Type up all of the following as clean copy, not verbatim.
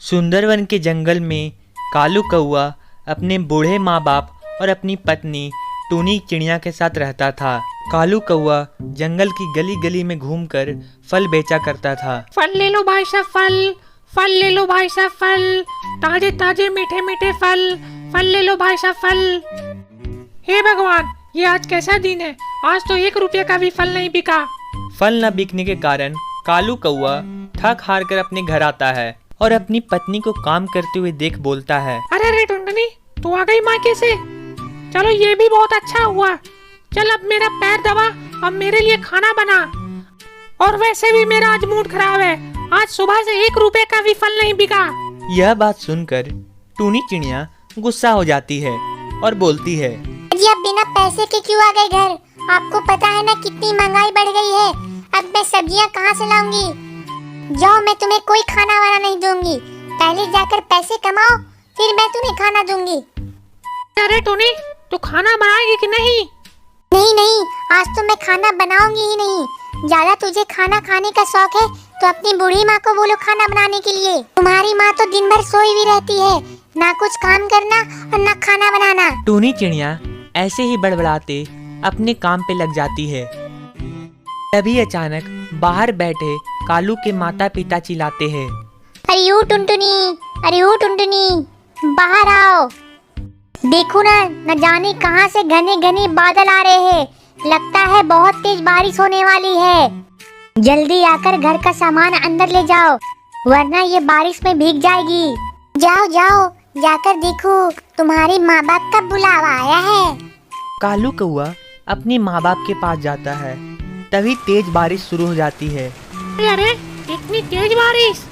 सुंदरवन के जंगल में कालू कौआ अपने बूढ़े माँ बाप और अपनी पत्नी टूनी चिड़िया के साथ रहता था। कालू कौआ जंगल की गली गली में घूमकर फल बेचा करता था। फल ले लो भाई साहब, फल ले लो भाई साहब, फल ताजे ताजे मीठे मीठे फल ले लो भाई साहब, फल। हे भगवान, ये आज कैसा दिन है? आज तो 1 रुपये का भी फल नहीं बिका। फल न बिकने के कारण कालू कौआ थक हार कर अपने घर आता है और अपनी पत्नी को काम करते हुए देख बोलता है, अरे रे टुनटुनी, तू आ गई मायके से? चलो ये भी बहुत अच्छा हुआ। चल अब मेरा पैर दबा और मेरे लिए खाना बना। और वैसे भी मेरा आज मूड खराब है, आज सुबह से 1 रुपये का भी फल नहीं बिका। यह बात सुनकर टूनी चिड़िया गुस्सा हो जाती है और बोलती है, जी आप बिना पैसे के क्यों आ गए घर? आपको पता है ना कितनी महंगाई बढ़ गई है। अब मैं सब्जियां कहाँ से लाऊंगी? जाओ, मैं तुम्हें कोई खाना वाना नहीं दूंगी। पहले जाकर पैसे कमाओ, फिर मैं तुम्हें खाना दूंगी। अरे टोनी, तू खाना बनाएगी कि नहीं? नहीं, आज तो मैं खाना बनाऊंगी ही नहीं। ज्यादा तुझे खाना खाने का शौक है तो अपनी बूढ़ी माँ को बोलो खाना बनाने के लिए। तुम्हारी माँ तो दिन भर सोई हुई रहती है, ना कुछ काम करना और ना खाना बनाना। टूनी चिड़िया ऐसे ही बड़बड़ाते अपने काम पे लग जाती है। तभी अचानक बाहर बैठे कालू के माता पिता चिल्लाते हैं, अरे ओ टुनटुनी, बाहर आओ। देखो ना, न जाने कहां से घने घने बादल आ रहे हैं। लगता है बहुत तेज बारिश होने वाली है। जल्दी आकर घर का सामान अंदर ले जाओ, वरना ये बारिश में भीग जाएगी। जाओ, जाकर देखो, तुम्हारे माँ बाप का बुलावा आया है। कालू कौआ अपनी माँ बाप के पास जाता है। तभी तेज बारिश शुरू हो जाती है। अरे इतनी तेज बारिश!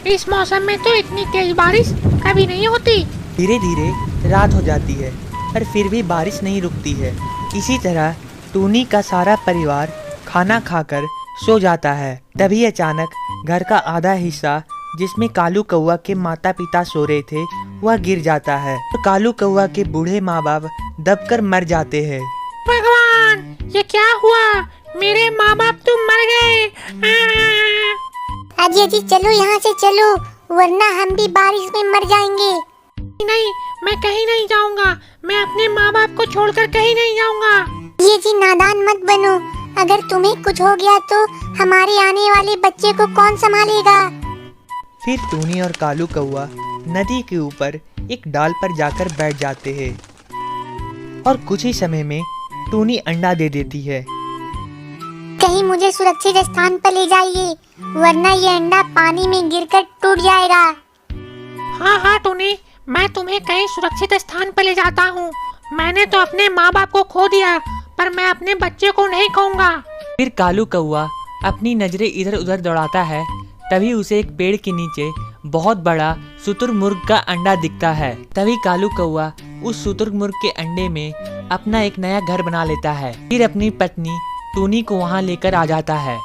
इस मौसम में तो इतनी तेज बारिश कभी नहीं होती। धीरे धीरे रात हो जाती है पर फिर भी बारिश नहीं रुकती है। इसी तरह टूनी का सारा परिवार खाना खाकर सो जाता है। तभी अचानक घर का आधा हिस्सा जिसमें कालू कौआ के माता पिता सो रहे थे वह गिर जाता है और कालू कौआ के बूढ़े माँ बाप दबकर मर जाते हैं। भगवान, ये क्या हुआ? मेरे माँ बाप तो मर गए। अजी चलो, यहाँ से चलो, वरना हम भी बारिश में मर जाएंगे। नहीं, मैं कहीं नहीं जाऊंगा। मैं अपने माँ बाप को छोड़कर कहीं नहीं जाऊंगा। ये जी नादान मत बनो। अगर तुम्हें कुछ हो गया तो हमारे आने वाले बच्चे को कौन संभालेगा? फिर टूनी और कालू कौआ नदी के ऊपर एक डाल पर जाकर बैठ जाते हैं और कुछ ही समय में टूनी अंडा दे देती है। कहीं मुझे सुरक्षित स्थान पर ले जाइए, वरना ये अंडा पानी में गिरकर टूट जाएगा। हाँ टूनी, मैं तुम्हें कहीं सुरक्षित स्थान पर ले जाता हूँ। मैंने तो अपने माँ बाप को खो दिया, पर मैं अपने बच्चे को नहीं खोऊंगा। फिर कालू कौआ अपनी नजरें इधर उधर दौड़ाता है। तभी उसे एक पेड़ के नीचे बहुत बड़ा शुतुरमुर्ग का अंडा दिखता है। तभी कालू कौआ उस शुतुरमुर्ग के अंडे में अपना एक नया घर बना लेता है। फिर अपनी पत्नी टूनी को वहाँ लेकर आ जाता है।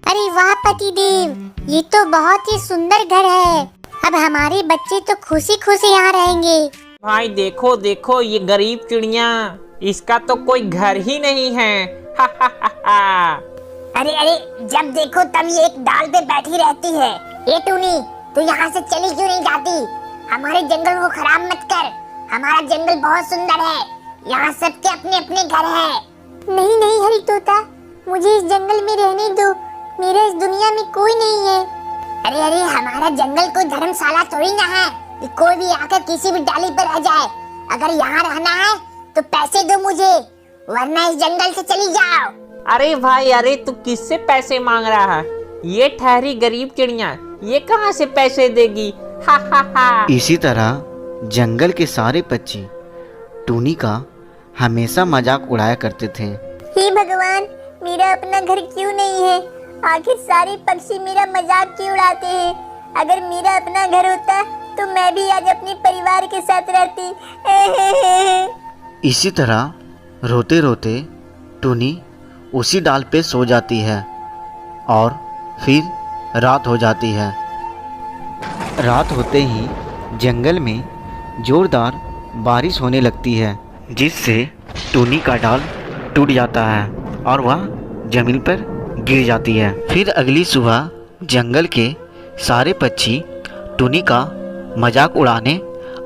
अरे वाह पतिदेव, ये तो बहुत ही सुंदर घर है। अब हमारे बच्चे तो खुशी खुशी यहाँ रहेंगे। भाई देखो देखो, ये गरीब चिड़िया, इसका तो कोई घर ही नहीं है। हा हा हा हा। अरे जब देखो तब ये एक डाल पे बैठी रहती है। ये टूनी, तू यहाँ से चली क्यों नहीं जाती? हमारे जंगल को खराब मत कर। हमारा जंगल बहुत सुंदर है, यहाँ सबके अपने अपने घर है। नहीं हरी तोता, मुझे इस जंगल में रहने दो। मेरे इस दुनिया में कोई नहीं है। अरे हमारा जंगल कोई धर्मशाला थोड़ी ना है कि कोई भी आकर किसी भी डाली पर रह जाए। अगर यहाँ रहना है तो पैसे दो मुझे, वरना इस जंगल से चली जाओ। अरे भाई, अरे तू किससे पैसे मांग रहा है? ये ठहरी गरीब चिड़िया, ये कहाँ से पैसे देगी? हा हा हा। इसी तरह जंगल के सारे पक्षी टूनी का हमेशा मजाक उड़ाया करते थे। हे भगवान, मेरा अपना घर क्यों नहीं है? आखिर सारे पक्षी मेरा मजाक क्यों उड़ाते हैं? अगर मेरा अपना घर होता तो मैं भी आज अपने परिवार के साथ रहती। इसी तरह रोते रोते टूनी उसी डाल पे सो जाती है और फिर रात हो जाती है। रात होते ही जंगल में जोरदार बारिश होने लगती है, जिससे टूनी का डाल टूट जाता है और वह जमीन पर गिर जाती है। फिर अगली सुबह जंगल के सारे पक्षी टुनी का मजाक उड़ाने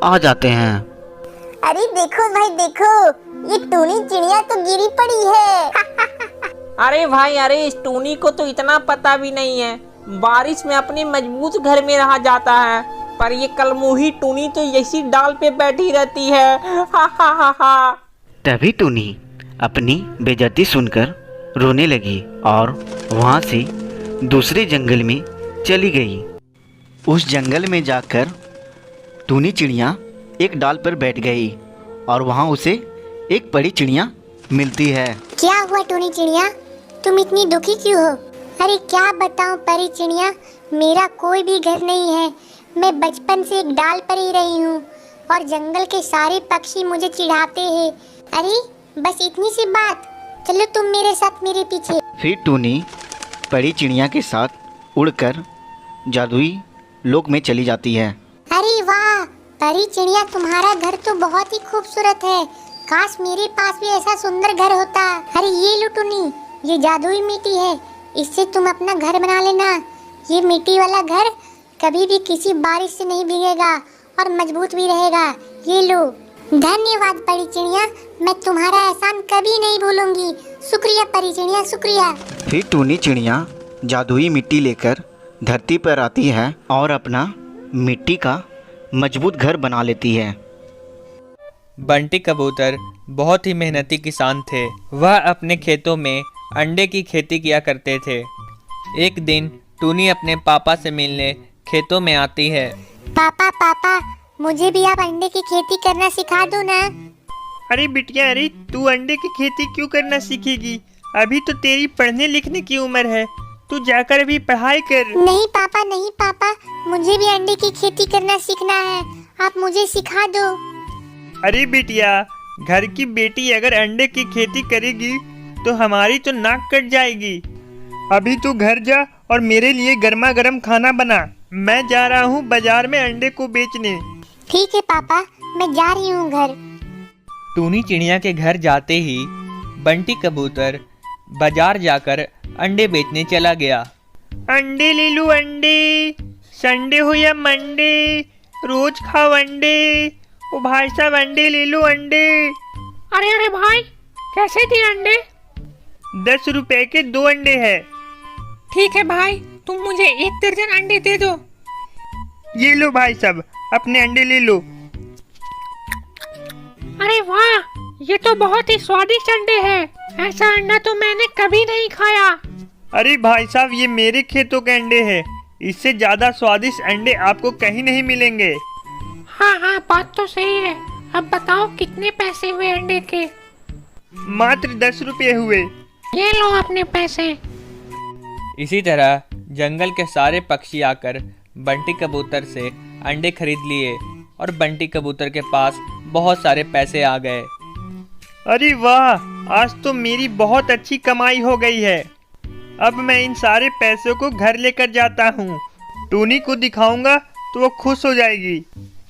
आ जाते हैं। अरे देखो भाई देखो, ये टूनी चिड़िया तो गिरी पड़ी है। अरे भाई अरे, इस टूनी को तो इतना पता भी नहीं है बारिश में अपने मजबूत घर में रहा जाता है, पर ये कलमुही टूनी तो इसी डाल पे बैठी रहती है। हा हा हा हा। तभी टुनी अपनी बेइज्जती सुनकर रोने लगी और वहाँ से दूसरे जंगल में चली गई। उस जंगल में जाकर टूनी चिड़िया एक डाल पर बैठ गई और वहाँ उसे एक बड़ी चिड़िया मिलती है। क्या हुआ टूनी चिड़िया, तुम इतनी दुखी क्यों हो? अरे क्या बताऊं परी चिड़िया, मेरा कोई भी घर नहीं है। मैं बचपन से एक डाल पर ही रही हूँ और जंगल के सारे पक्षी मुझे चिढ़ाते हैं। अरे बस इतनी सी बात, चलो तुम मेरे साथ मेरे पीछे। फिर टूनी बड़ी चिड़िया के साथ उड़कर जादुई लोक में चली जाती है। अरे वाह परी चिड़िया, तुम्हारा घर तो बहुत ही खूबसूरत है। काश मेरे पास भी ऐसा सुंदर घर होता। अरे ये लो टूनी, ये जादुई मिट्टी है, इससे तुम अपना घर बना लेना। ये मिट्टी वाला घर कभी भी किसी बारिश से नहीं भीगेगा और मजबूत भी रहेगा। ये लो। धन्यवाद परी चिड़िया, मैं तुम्हारा एहसान कभी नहीं भूलूंगी। शुक्रिया परी चिड़िया, शुक्रिया। फिर टूनी चिड़िया जादुई मिट्टी लेकर धरती पर आती है और अपना मिट्टी का मजबूत घर बना लेती है। बंटी कबूतर बहुत ही मेहनती किसान थे। वह अपने खेतों में अंडे की खेती किया करते थे। एक दिन टूनी अपने पापा से मिलने खेतों में आती है। पापा पापा, मुझे भी आप अंडे की खेती करना सिखा दो ना। अरे बिटिया, अरे तू अंडे की खेती क्यों करना सीखेगी? अभी तो तेरी पढ़ने लिखने की उम्र है, तू जाकर अभी पढ़ाई कर। नहीं पापा, नहीं पापा, मुझे भी अंडे की खेती करना सीखना है, आप मुझे सिखा दो। अरे बिटिया, घर की बेटी अगर अंडे की खेती करेगी तो हमारी तो नाक कट जाएगी। अभी तू घर जा और मेरे लिए गर्मा गर्म खाना बना। मैं जा रहा हूँ बाजार में अंडे को बेचने। ठीक है पापा, मैं जा रही हूँ घर। टूनी चिड़िया के घर जाते ही बंटी कबूतर बाजार जाकर अंडे बेचने चला गया। अंडे ले लो अंडे, संडे हो या मंडे, रोज खाओ अंडे। ओ भाई साहब, अंडे ले लो अंडे। अरे अरे भाई, कैसे दिए अंडे? 10 रुपए के 2 अंडे है। ठीक है भाई, तुम मुझे 1 दर्जन अंडे दे दो। ये लो भाई साहब, अपने अंडे ले लो। अरे वाह, ये तो बहुत ही स्वादिष्ट अंडे हैं। ऐसा अंडा तो मैंने कभी नहीं खाया। अरे भाई साहब, ये मेरे खेतों के अंडे हैं। इससे ज्यादा स्वादिष्ट अंडे आपको कहीं नहीं मिलेंगे। हाँ हाँ, बात तो सही है। अब बताओ कितने पैसे हुए अंडे के? मात्र 10 रुपये हुए। ये लो अपने पैसे। इसी तरह जंगल के सारे पक्षी आकर बंटी कबूतर से अंडे खरीद लिए और बंटी कबूतर के पास बहुत सारे पैसे आ गए। अरे वाह, आज तो मेरी बहुत अच्छी कमाई हो गई है। अब मैं इन सारे पैसों को घर लेकर जाता हूँ। टूनी को दिखाऊंगा तो वो खुश हो जाएगी।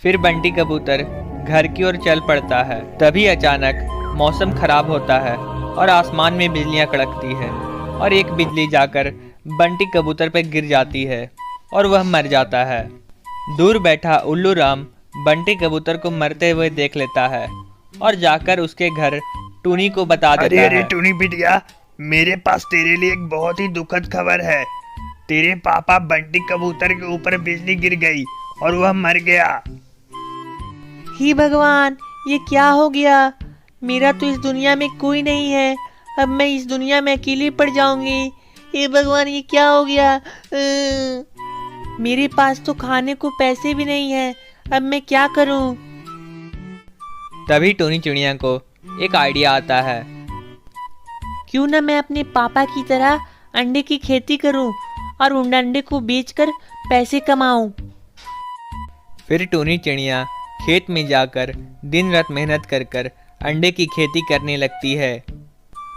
फिर बंटी कबूतर घर की ओर चल पड़ता है। तभी अचानक मौसम खराब होता है और आसमान में बिजलियां कड़कती है और एक बिजली जाकर बंटी कबूतर पर गिर जाती है और वह मर जाता है। दूर बैठा उल्लू राम बंटी कबूतर को मरते हुए देख लेता है और जाकर उसके घर टूनी को बता देता है। टूनी बिटिया, मेरे पास तेरे लिए एक बहुत ही दुखद खबर है। तेरे पापा बंटी कबूतर के ऊपर बिजली गिर गई और वह मर गया। हे भगवान, ये क्या हो गया? मेरा तो इस दुनिया में कोई नहीं है। अब मैं इस दुनिया में अकेली पड़ जाऊंगी। हे भगवान, ये क्या हो गया? मेरे पास तो खाने को पैसे भी नहीं है। अब मैं क्या करूं? तभी टूनी चिड़िया को एक आइडिया आता है। क्यों ना मैं अपने पापा की तरह अंडे की खेती करूं और उन अंडे को बेचकर पैसे कमाऊं। फिर टूनी चिड़िया खेत में जाकर दिन रात मेहनत कर कर अंडे की खेती करने लगती है।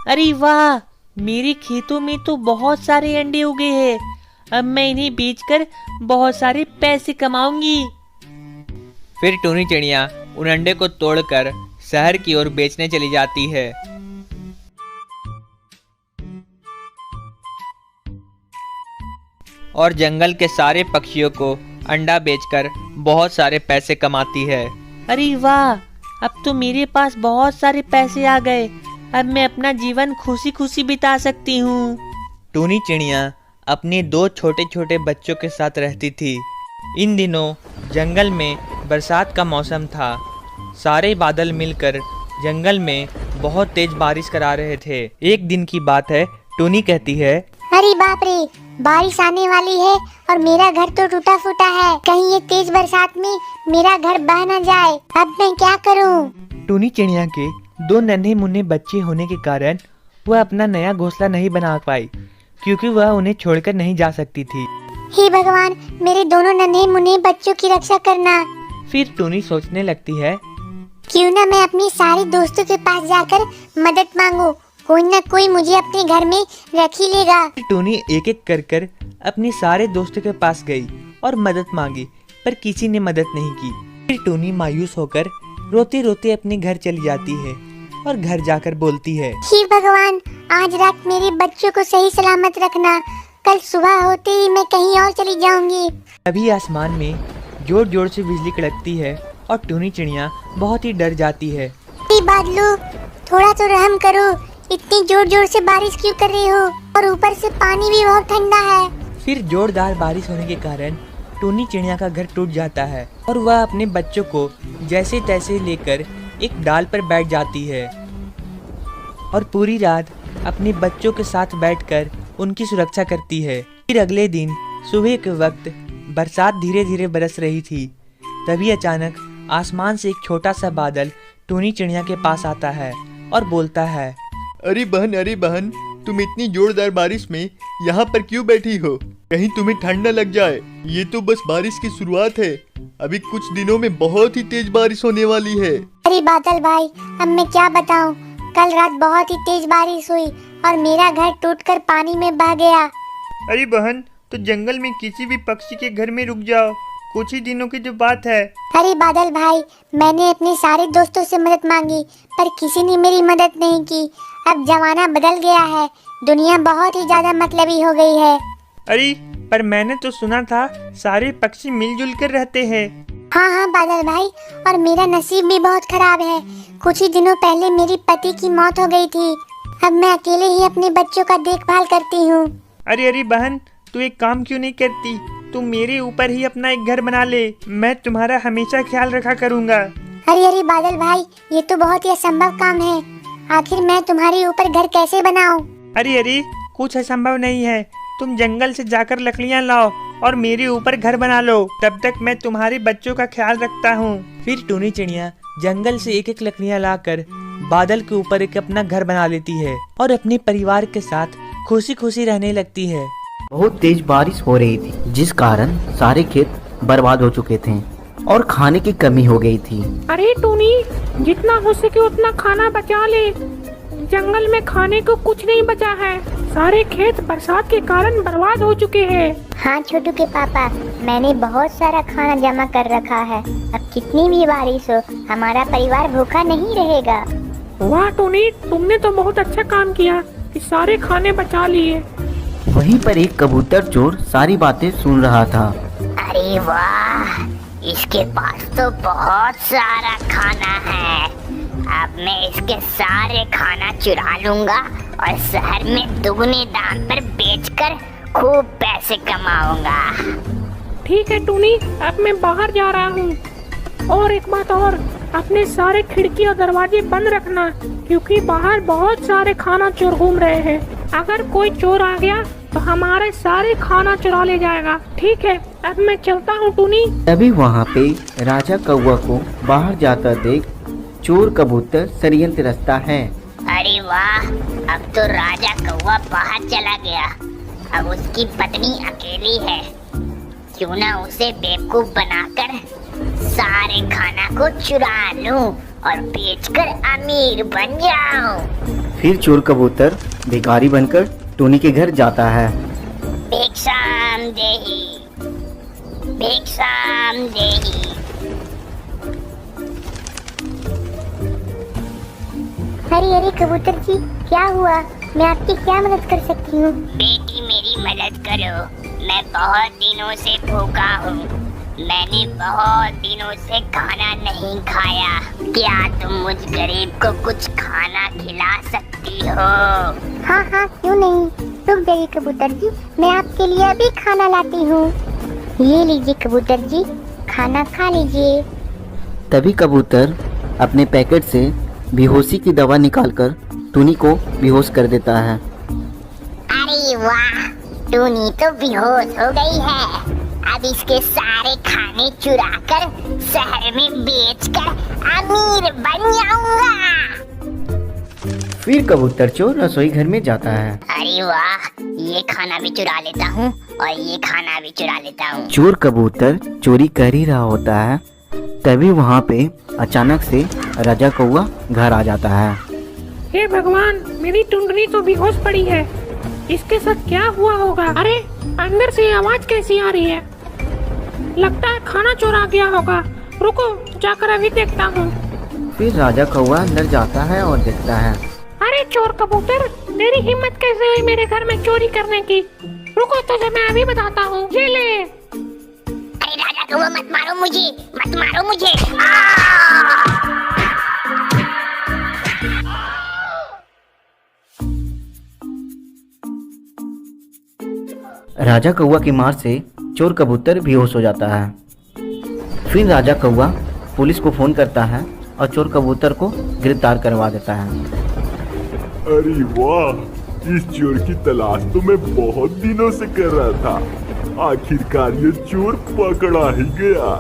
अरे वाह, मेरे खेतों में तो बहुत सारे अंडे उगे हैं। अब मैं इन्हें बेचकर बहुत सारे पैसे कमाऊंगी। फिर टूनी चिड़िया उन अंडे को तोड़कर शहर की ओर बेचने चली जाती है। और जंगल के सारे पक्षियों को अंडा बेचकर बहुत सारे पैसे कमाती है। अरे वाह, अब तो मेरे पास बहुत सारे पैसे आ गए। अब मैं अपना जीवन खुशी खुशी बिता सकती हूँ। टूनी चिड़िया अपने 2 छोटे छोटे बच्चों के साथ रहती थी। इन दिनों जंगल में बरसात का मौसम था। सारे बादल मिलकर जंगल में बहुत तेज बारिश करा रहे थे। एक दिन की बात है, टूनी कहती है, अरे बाप रे, बारिश आने वाली है और मेरा घर तो टूटा फूटा है। कहीं ये तेज बरसात में मेरा घर बह न जाए। अब मैं क्या करूं? टूनी चिड़िया के 2 नन्हे मुन्ने बच्चे होने के कारण वह अपना नया घोंसला नहीं बना पाई, क्योंकि वह उन्हें छोड़कर नहीं जा सकती थी। हे भगवान, मेरे दोनों नन्हे मुन्ने बच्चों की रक्षा करना। फिर टूनी सोचने लगती है, क्यों ना मैं अपने सारे दोस्तों के पास जाकर मदद मांगू। कोई न कोई मुझे अपने घर में रख ही लेगा। टूनी एक एक कर अपने सारे दोस्तों के पास गई और मदद मांगी, पर किसी ने मदद नहीं की। फिर टूनी मायूस होकर रोते रोते अपने घर चली जाती है और घर जाकर बोलती है, हे भगवान, आज रात मेरे बच्चों को सही सलामत रखना। कल सुबह होते ही मैं कहीं और चली जाऊंगी। अभी आसमान में जोर जोर से बिजली कड़कती है और टूनी चिड़िया बहुत ही डर जाती है। बादलों, थोड़ा तो रहम करो। इतनी जोर जोर से बारिश क्यों कर रही हो? और ऊपर से पानी भी बहुत ठंडा है। फिर जोरदार बारिश होने के कारण टूनी चिड़िया का घर टूट जाता है और वह अपने बच्चों को जैसे तैसे लेकर एक डाल पर बैठ जाती है और पूरी रात अपने बच्चों के साथ बैठकर उनकी सुरक्षा करती है। फिर अगले दिन सुबह के वक्त बरसात धीरे धीरे बरस रही थी। तभी अचानक आसमान से एक छोटा सा बादल टूनी चिड़िया के पास आता है और बोलता है, अरे बहन, तुम इतनी जोरदार बारिश में यहाँ पर क्यों बैठी हो? कहीं तुम्हें ठंड न लग जाए। ये तो बस बारिश की शुरुआत है। अभी कुछ दिनों में बहुत ही तेज बारिश होने वाली है। अरे बादल भाई, अब मैं क्या बताऊं? कल रात बहुत ही तेज बारिश हुई और मेरा घर टूटकर पानी में बह गया। अरे बहन, तो जंगल में किसी भी पक्षी के घर में रुक जाओ, कुछ ही दिनों की जो बात है। अरे बादल भाई, मैंने अपने सारे दोस्तों से मदद मांगी पर किसी ने मेरी मदद नहीं की। अब जमाना बदल गया है, दुनिया बहुत ही ज्यादा मतलबी हो गई है। अरे पर मैंने तो सुना था सारे पक्षी मिलजुल कर रहते हैं। हाँ बादल भाई, और मेरा नसीब भी बहुत खराब है। कुछ ही दिनों पहले मेरी पति की मौत हो गई थी। अब मैं अकेले ही अपने बच्चों का देखभाल करती हूँ। अरे बहन, तू एक काम क्यों नहीं करती? तू मेरे ऊपर ही अपना एक घर बना ले, मैं तुम्हारा हमेशा ख्याल रखा करूँगा। अरे बादल भाई, ये तो बहुत ही असंभव काम है। आखिर मैं तुम्हारे ऊपर घर कैसे बनाऊं? अरे कुछ असंभव नहीं है। तुम जंगल से जाकर लकड़ियाँ लाओ और मेरे ऊपर घर बना लो। तब तक मैं तुम्हारे बच्चों का ख्याल रखता हूँ। फिर टूनी चिड़िया जंगल से एक एक लकड़ियाँ लाकर बादल के ऊपर एक अपना घर बना लेती है और अपने परिवार के साथ खुशी खुशी रहने लगती है। बहुत तेज बारिश हो रही थी, जिस कारण सारे खेत बर्बाद हो चुके थे और खाने की कमी हो गई थी। अरे टूनी, जितना हो सके उतना खाना बचा ले। जंगल में खाने को कुछ नहीं बचा है। सारे खेत बरसात के कारण बर्बाद हो चुके हैं। हाँ छोटू के पापा, मैंने बहुत सारा खाना जमा कर रखा है। अब कितनी भी बारिश हो, हमारा परिवार भूखा नहीं रहेगा। वाह टूनी, तुमने तो बहुत अच्छा काम किया कि सारे खाने बचा लिए। वहीं पर एक कबूतर चोर सारी बातें सुन रहा था। अरे वाह, इसके पास तो बहुत सारा खाना है। अब मैं इसके सारे खाना चुरा लूंगा और शहर में दुगने दाम पर बेचकर खूब पैसे कमाऊंगा। ठीक है टूनी, अब मैं बाहर जा रहा हूँ। और एक बात और, अपने सारे खिड़की और दरवाजे बंद रखना, क्योंकि बाहर बहुत सारे खाना चोर घूम रहे हैं। अगर कोई चोर आ गया तो हमारे सारे खाना चुरा ले जाएगा। ठीक है, अब मैं चलता हूँ टूनी। तभी वहाँ पे राजा कौवा को बाहर जाता देख चोर कबूतर षड्यंत्र रचता है। अरे वाह, अब तो राजा कौवा बाहर चला गया। अब उसकी पत्नी अकेली है। क्यों ना उसे बेवकूफ बनाकर सारे खाना को चुरा लूं और बेचकर अमीर बन जाऊं। फिर चोर कबूतर भिखारी बनकर टूनी के घर जाता है। भिक्षाम देही, भिक्षाम देही। अरे कबूतर जी, क्या हुआ? मैं आपकी क्या मदद कर सकती हूँ? बेटी मेरी मदद करो, मैं बहुत दिनों से भूखा हूँ, मैंने बहुत दिनों से खाना नहीं खाया, क्या तुम मुझ गरीब को कुछ खाना खिला सकती हो? हाँ हाँ क्यों नहीं, रुक जाइए कबूतर जी, मैं आपके लिए अभी खाना लाती हूँ। ये लीजिए कबूतर जी, खाना खा लीजिए। तभी कबूतर अपने पैकेट से बेहोशी की दवा निकालकर टूनी को बेहोश कर देता है। अरे वाह, टूनी तो बेहोश हो गई है। अब इसके सारे खाने चुराकर शहर में बेचकर अमीर बन जाऊंगा। फिर कबूतर चोर रसोई घर में जाता है। अरे वाह, ये खाना भी चुरा लेता हूँ और ये खाना भी चुरा लेता हूँ। चोर कबूतर चोरी कर ही रहा होता है, तभी वहाँ पे अचानक से राजा कौवा घर आ जाता है। हे भगवान, मेरी टुनटुनी तो बेहोश पड़ी है, इसके साथ क्या हुआ होगा? अरे अंदर से आवाज कैसी आ रही है? लगता है खाना चोरा गया होगा, रुको जाकर अभी देखता हूँ। फिर राजा कौवा अंदर जाता है और देखता है। अरे चोर कबूतर, तेरी हिम्मत कैसे हुई मेरे घर में चोरी करने की? रुको तुझे मैं अभी बताता हूँ, ये ले। अरे राजा कौवा मत मारो मुझे, मत मारो मुझे। राजा कौवा की मार से चोर कबूतर बेहोश हो जाता है। फिर राजा कौवा पुलिस को फोन करता है और चोर कबूतर को गिरफ्तार करवा देता है। अरे वाह, इस चोर की तलाश तो मैं बहुत दिनों से कर रहा था, आखिरकार ये चोर पकड़ा ही गया।